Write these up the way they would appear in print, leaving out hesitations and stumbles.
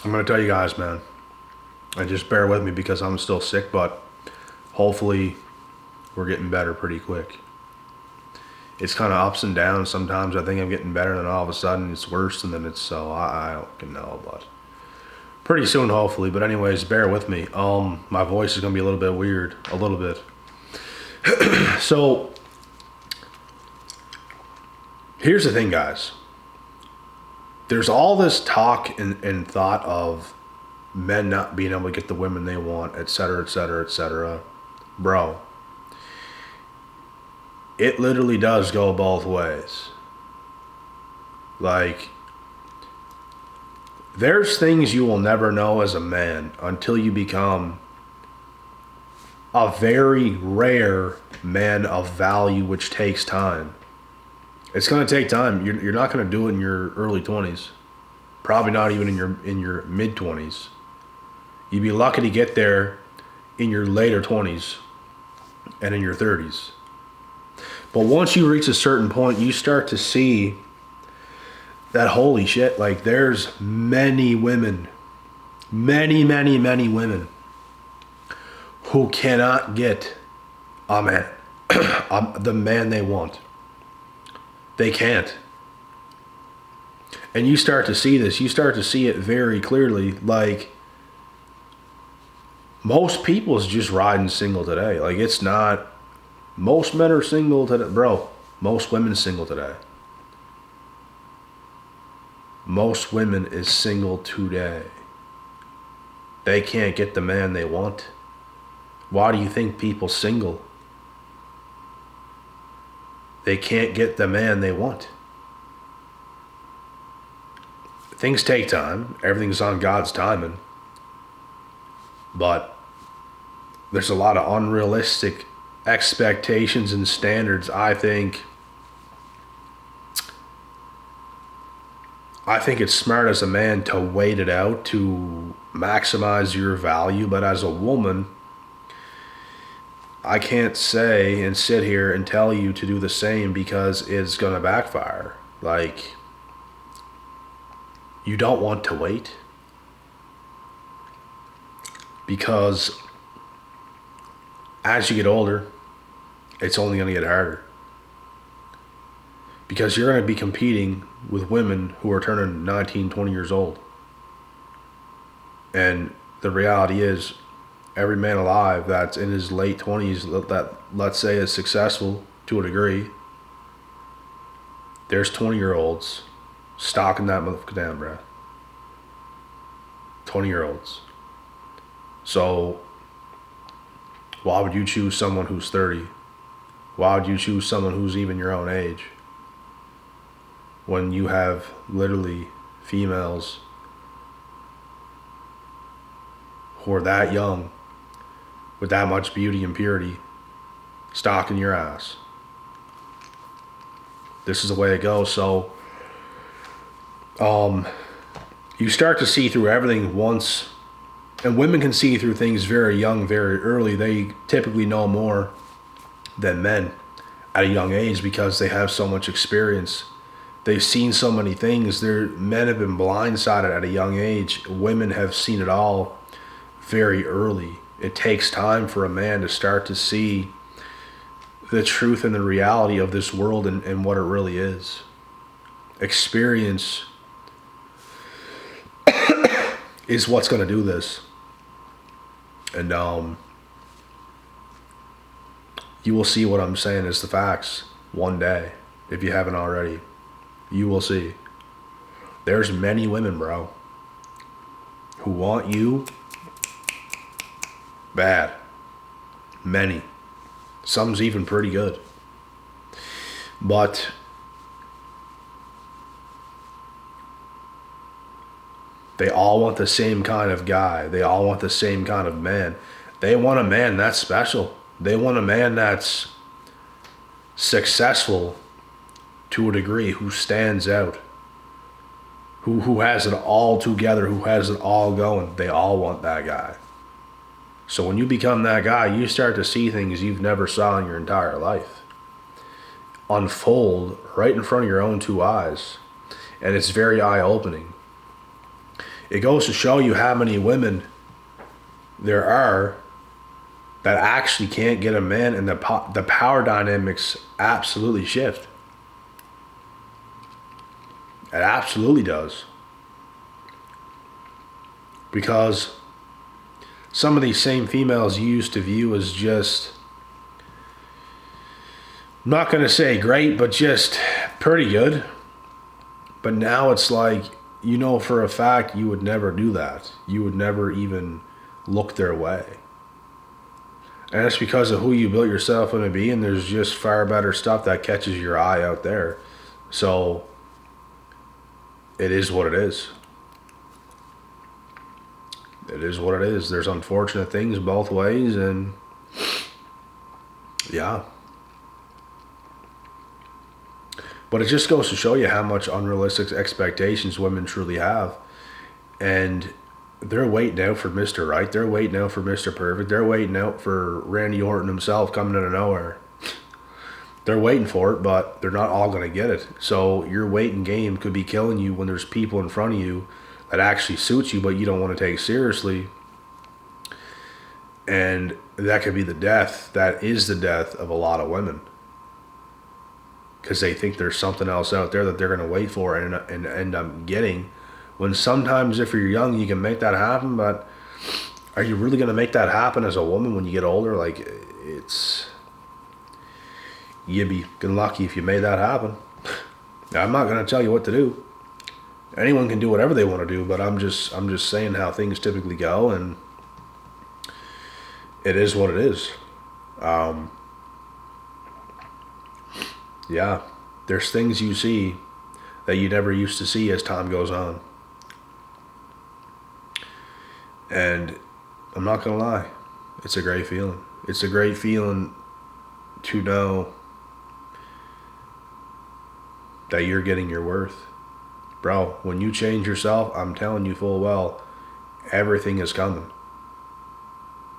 I'm going to tell you guys, man, and just bear with me because I'm still sick, but hopefully we're getting better pretty quick. It's kind of ups and downs. Sometimes I think I'm getting better, and then all of a sudden it's worse, and then it's so I don't fucking know, but pretty soon hopefully. But anyways, bear with me. My voice is gonna be a little bit weird, a little bit. So here's the thing, guys. There's all this talk and thought of men not being able to get the women they want, etc., etc., etc. Bro, it literally does go both ways. Like, there's things you will never know as a man until you become a very rare man of value, which takes time. It's going to take time. You're not going to do it in your early 20s. Probably not even in your mid 20s. You'd be lucky to get there in your later 20s and in your 30s. But once you reach a certain point, you start to see that holy shit, like there's many women, many women who cannot get a man, the man they want. They can't. And you start to see this. You start to see it very clearly. Like, most people is just riding single today. Like, it's not, most men are single today. Bro, most women single today. Most women is single today. They can't get the man they want. Why do you think people single? They can't get the man they want. Things take time. Everything's on God's timing. But there's a lot of unrealistic expectations and standards. I think it's smart as a man to wait it out, to maximize your value. But as a woman, I can't say and sit here and tell you to do the same because it's going to backfire. Like, you don't want to wait. Because as you get older, it's only going to get harder. Because you're going to be competing with women who are turning 19, 20 years old. And the reality is, every man alive that's in his late 20s that, let's say, is successful to a degree, there's 20-year-olds stalking that motherfucker down, bro. 20-year-olds. So, why would you choose someone who's 30? Why would you choose someone who's even your own age? When you have literally females who are that young, with that much beauty and purity, stalking your ass. This is the way it goes. So, you start to see through everything once, and women can see through things very young, very early. They typically know more than men at a young age because they have so much experience. They've seen so many things. Men have been blindsided at a young age. Women have seen it all very early. It takes time for a man to start to see the truth and the reality of this world and what it really is. Experience is what's going to do this. And you will see what I'm saying is the facts one day. If you haven't already, you will see. There's many women, bro, who want you bad. Many. Some's even pretty good. But they all want the same kind of guy. They all want the same kind of man. They want a man that's special. They want a man that's successful to a degree, who stands out, who has it all together, who has it all going. They all want that guy. So when you become that guy, you start to see things you've never saw in your entire life unfold right in front of your own two eyes. And it's very eye-opening. it goes to show you how many women there are that actually can't get a man, and the power dynamics absolutely shift. It absolutely does. Because some of these same females you used to view as just, I'm not going to say great, but just pretty good. But now it's like, you know for a fact you would never do that. You would never even look their way. And it's because of who you built yourself into be, and there's just far better stuff that catches your eye out there. So it is what it is. It is what it is. There's unfortunate things both ways, and yeah. But it just goes to show you how much unrealistic expectations women truly have. And they're waiting out for Mr. Right. They're waiting out for Mr. Perfect. They're waiting out for Randy Orton himself coming out of nowhere. They're waiting for it, but they're not all going to get it. So your waiting game could be killing you when there's people in front of you that actually suits you, but you don't want to take seriously. And that could be the death. That is the death of a lot of women. Because they think there's something else out there that they're going to wait for and end up getting. When sometimes if you're young, you can make that happen, but are you really going to make that happen as a woman when you get older? Like, you'd be lucky if you made that happen. Now, I'm not going to tell you what to do. Anyone can do whatever they want to do, but I'm just saying how things typically go, and it is what it is. Yeah, there's things you see that you never used to see as time goes on. And I'm not going to lie, it's a great feeling. It's a great feeling to know that you're getting your worth. Bro, when you change yourself, I'm telling you full well, everything is coming.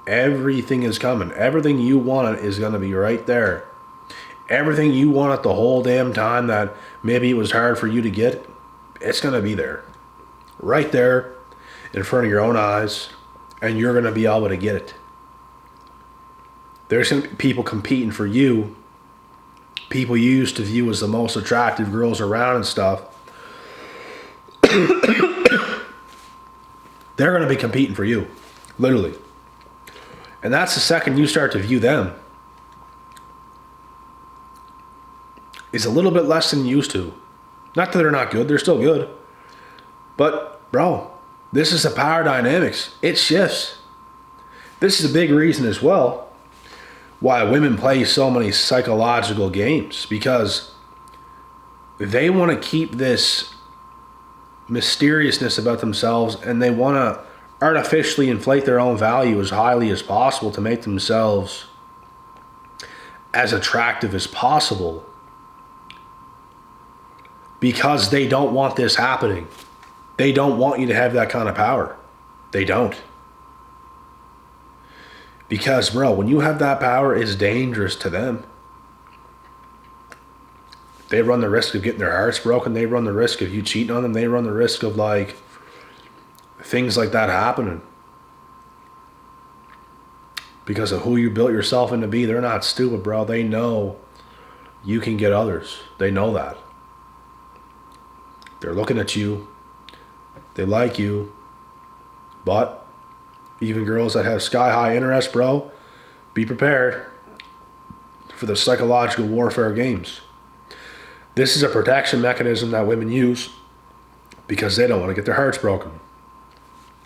Everything is coming. Everything you wanted is going to be right there. Everything you wanted the whole damn time that maybe it was hard for you to get, it's going to be there. Right there in front of your own eyes, and you're going to be able to get it. There's going to be people competing for you, people you used to view as the most attractive girls around and stuff. They're going to be competing for you, literally. And that's the second you start to view them. It's a little bit less than you used to. Not that they're not good, they're still good. But, bro, this is the power dynamics. It shifts. This is a big reason as well why women play so many psychological games, because they want to keep this mysteriousness about themselves, and they want to artificially inflate their own value as highly as possible to make themselves as attractive as possible, because they don't want this happening. They don't want you to have that kind of power. They don't. Because, bro, when you have that power, it's dangerous to them. They run the risk of getting their hearts broken. They run the risk of you cheating on them. They run the risk of, like, things like that happening. Because of who you built yourself into be. They're not stupid, bro. They know you can get others. They know that. They're looking at you. They like you. But even girls that have sky-high interest, bro, be prepared for the psychological warfare games. This is a protection mechanism that women use because they don't want to get their hearts broken.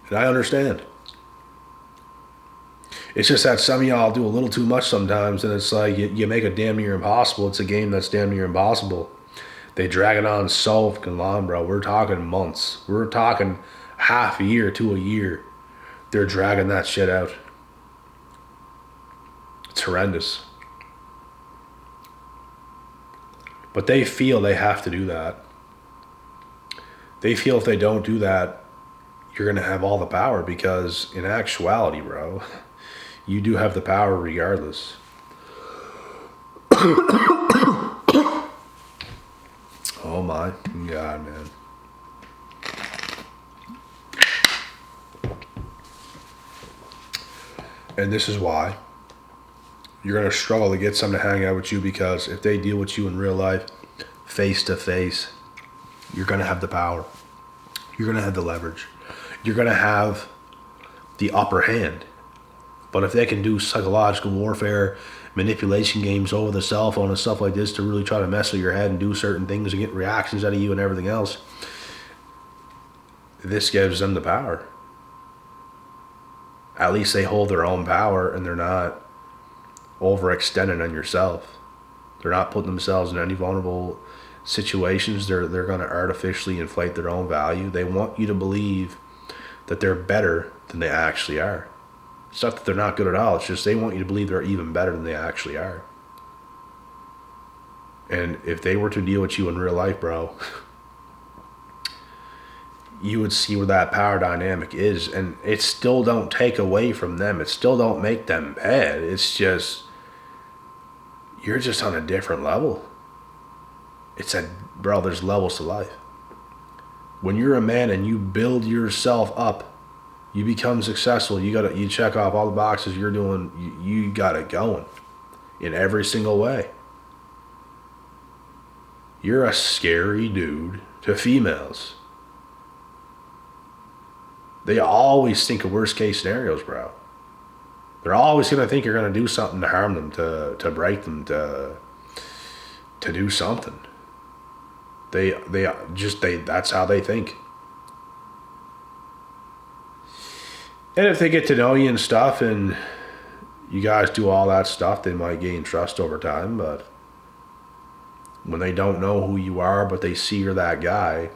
And I understand. It's just that some of y'all do a little too much sometimes, and it's like you make it damn near impossible. It's a game that's damn near impossible. They drag it on so fucking long, bro. We're talking months. We're talking half a year to a year. They're dragging that shit out. It's horrendous. But they feel they have to do that. They feel if they don't do that, you're going to have all the power, because in actuality, bro, you do have the power regardless. Oh my God, man. And this is why you're going to struggle to get someone to hang out with you, because if they deal with you in real life, face to face, you're going to have the power. You're going to have the leverage. You're going to have the upper hand. But if they can do psychological warfare, manipulation games over the cell phone and stuff like this to really try to mess with your head and do certain things and get reactions out of you and everything else, this gives them the power. At least they hold their own power and they're not overextending on yourself. They're not putting themselves in any vulnerable situations. They're going to artificially inflate their own value. They want you to believe that they're better than they actually are. It's not that they're not good at all. It's just they want you to believe they're even better than they actually are. And if they were to deal with you in real life, bro, you would see where that power dynamic is. And it still don't take away from them. It still don't make them bad. It's just, you're just on a different level. Bro, there's levels to life. When you're a man and you build yourself up, you become successful. You check off all the boxes you're doing. You got it going in every single way. You're a scary dude to females. They always think of worst case scenarios, bro. They're always gonna think you're gonna do something to harm them, to break them, to do something. They that's how they think. And if they get to know you and stuff and you guys do all that stuff, they might gain trust over time. But when they don't know who you are, but they see you're that guy,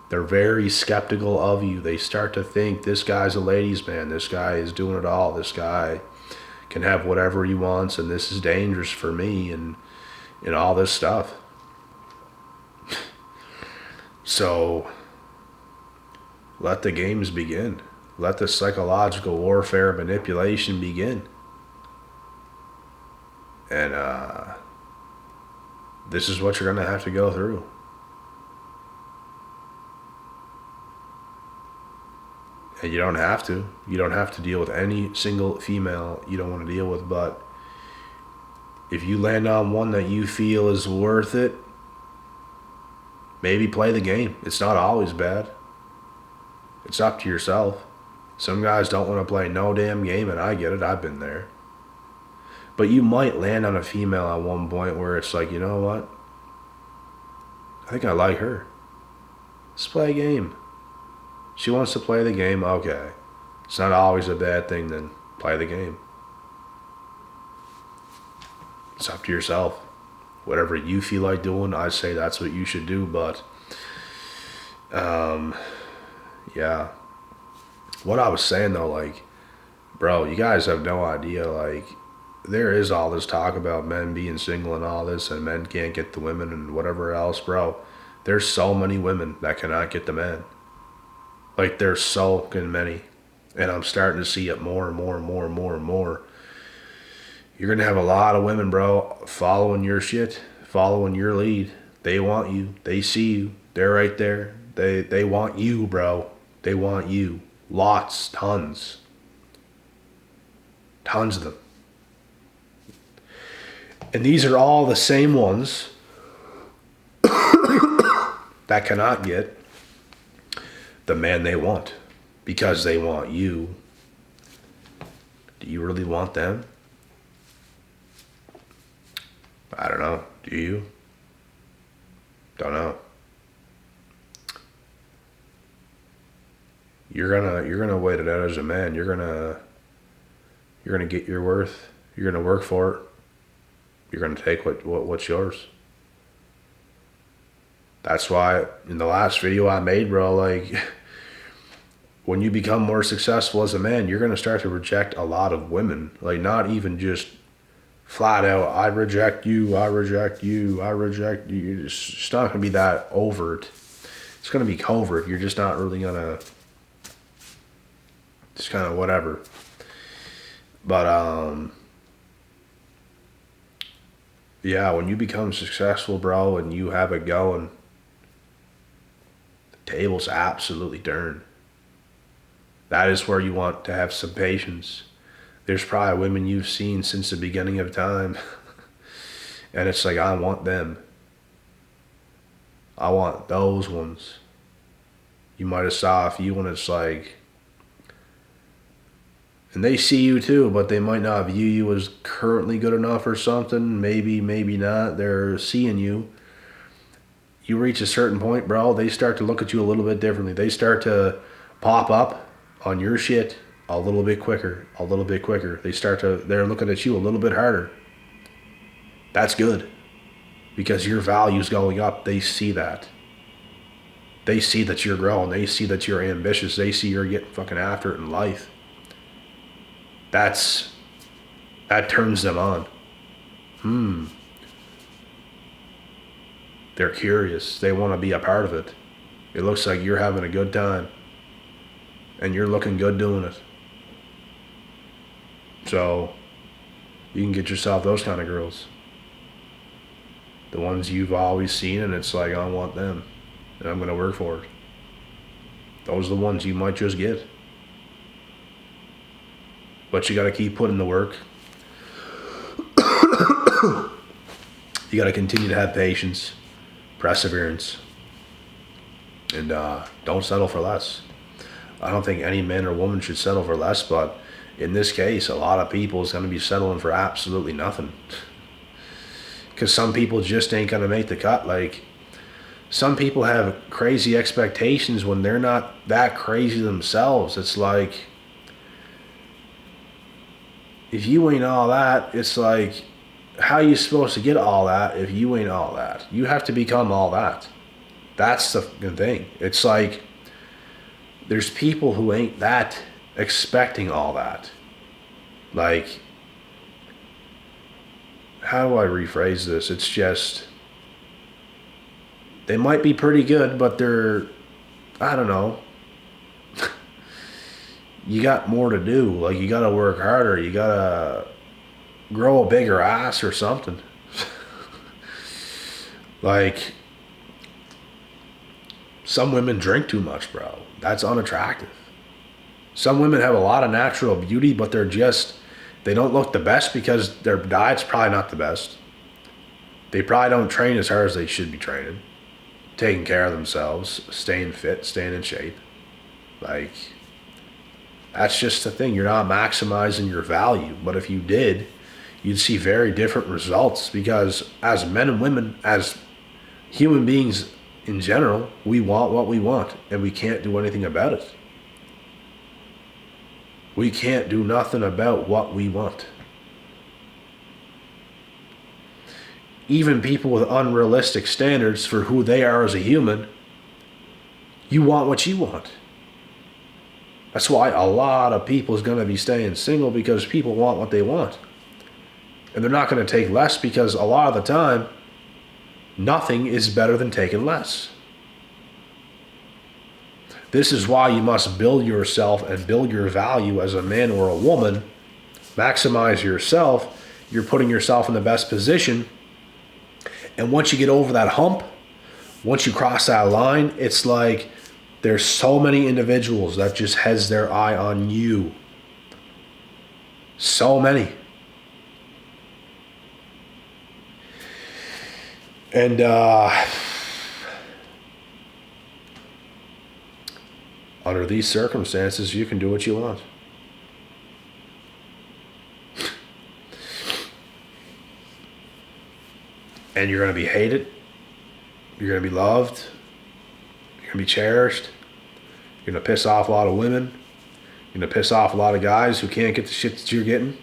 they're very skeptical of you. They start to think, this guy's a ladies' man. This guy is doing it all. This guy can have whatever he wants, and this is dangerous for me, and all this stuff. So let the games begin. Let the psychological warfare manipulation begin. And this is what you're going to have to go through. And you don't have to. You don't have to deal with any single female you don't want to deal with. But if you land on one that you feel is worth it, maybe play the game. It's not always bad. It's up to yourself. Some guys don't want to play no damn game, and I get it. I've been there. But you might land on a female at one point where it's like, you know what? I think I like her. Let's play a game. She wants to play the game, okay. It's not always a bad thing, then play the game. It's up to yourself. Whatever you feel like doing, I say that's what you should do, but yeah. What I was saying though, like, bro, you guys have no idea, like, there is all this talk about men being single and all this, and men can't get the women and whatever else, bro. There's so many women that cannot get the men. Like, there's so many. And I'm starting to see it more and more and more and more and more. You're going to have a lot of women, bro, following your shit, following your lead. They want you. They see you. They're right there. They want you, bro. They want you. Lots, tons. Tons of them. And these are all the same ones that cannot get the man they want because they want you. Do you really want them? I don't know. Do you? Don't know. You're gonna wait it out as a man. You're gonna get your worth. You're gonna work for it. You're gonna take what's yours. That's why in the last video I made, bro, like, when you become more successful as a man, you're gonna start to reject a lot of women. Like, not even just flat out, I reject you, I reject you, I reject you. It's not gonna be that overt. It's gonna be covert. You're just not really gonna, just kind of whatever. But yeah, when you become successful, bro, and you have it going, the table's absolutely turned. That is where you want to have some patience. There's probably women you've seen since the beginning of time. And it's like, I want them. I want those ones. You might have saw a few and it's like, and they see you too, but they might not view you as currently good enough or something. Maybe, maybe not. They're seeing you. You reach a certain point, bro, they start to look at you a little bit differently. They start to pop up on your shit a little bit quicker, a little bit quicker. They're looking at you a little bit harder. That's good. Because your value's going up. They see that. They see that you're growing. They see that you're ambitious. They see you're getting fucking after it in life. That turns them on. They're curious. They want to be a part of it. It looks like you're having a good time. And you're looking good doing it. So, you can get yourself those kind of girls. The ones you've always seen and it's like, I want them. And I'm going to work for it. Those are the ones you might just get. But you got to keep putting the work. You got to continue to have patience, perseverance, and don't settle for less. I don't think any man or woman should settle for less, but in this case, a lot of people is going to be settling for absolutely nothing. Because some people just ain't going to make the cut. Like, some people have crazy expectations when they're not that crazy themselves. It's like, if you ain't all that, it's like, how are you supposed to get all that if you ain't all that? You have to become all that. That's the thing. It's like, there's people who ain't that expecting all that. Like, how do I rephrase this? It's just, they might be pretty good, but they're, I don't know. You got more to do. Like, you gotta work harder. You gotta grow a bigger ass or something. Like, some women drink too much, bro. That's unattractive. Some women have a lot of natural beauty, but they don't look the best because their diet's probably not the best. They probably don't train as hard as they should be training. Taking care of themselves, staying fit, staying in shape. Like, that's just the thing. You're not maximizing your value. But if you did, you'd see very different results, because as men and women, as human beings in general, we want what we want and we can't do anything about it. We can't do nothing about what we want. Even people with unrealistic standards for who they are as a human, you want what you want. That's why a lot of people is going to be staying single, because people want what they want. And they're not going to take less, because a lot of the time, nothing is better than taking less. This is why you must build yourself and build your value as a man or a woman. Maximize yourself. You're putting yourself in the best position. And once you get over that hump, once you cross that line, it's like there's so many individuals that just has their eye on you. So many. And under these circumstances, you can do what you want. And you're going to be hated. You're going to be loved. You're going to be cherished. You're going to piss off a lot of women. You're going to piss off a lot of guys who can't get the shit that you're getting.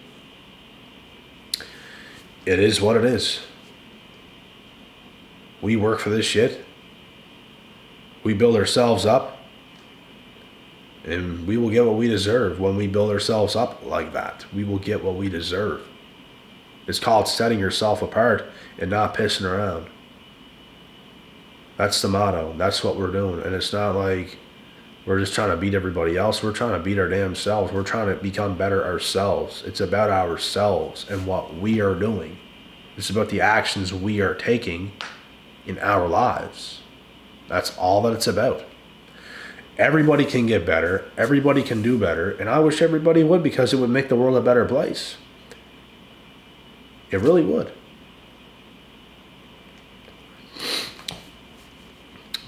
It is what it is. We work for this shit. We build ourselves up. And we will get what we deserve when we build ourselves up like that. We will get what we deserve. It's called setting yourself apart and not pissing around. That's the motto. That's what we're doing. And it's not like we're just trying to beat everybody else. We're trying to beat our damn selves. We're trying to become better ourselves. It's about ourselves and what we are doing. It's about the actions we are taking in our lives. That's all that it's about. Everybody can get better. Everybody can do better. And I wish everybody would, because it would make the world a better place. It really would.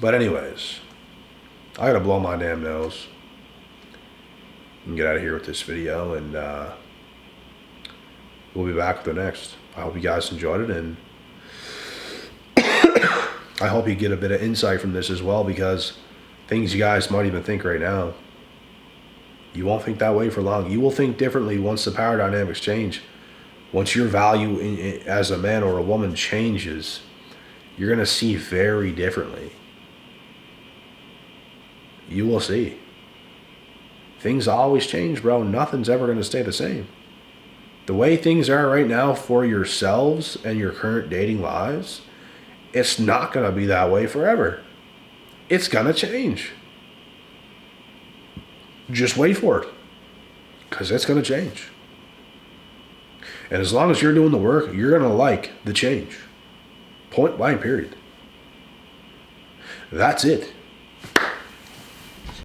But anyways, I gotta blow my damn nose and get out of here with this video, and we'll be back with the next. I hope you guys enjoyed it, and I hope you get a bit of insight from this as well, because things you guys might even think right now, you won't think that way for long. You will think differently once the power dynamics change. Once your value as a man or a woman changes, you're going to see very differently. You will see. Things always change, bro. Nothing's ever going to stay the same. The way things are right now for yourselves and your current dating lives, it's not going to be that way forever. It's going to change. Just wait for it, because it's going to change. And as long as you're doing the work, you're going to like the change. Point blank, period. That's it.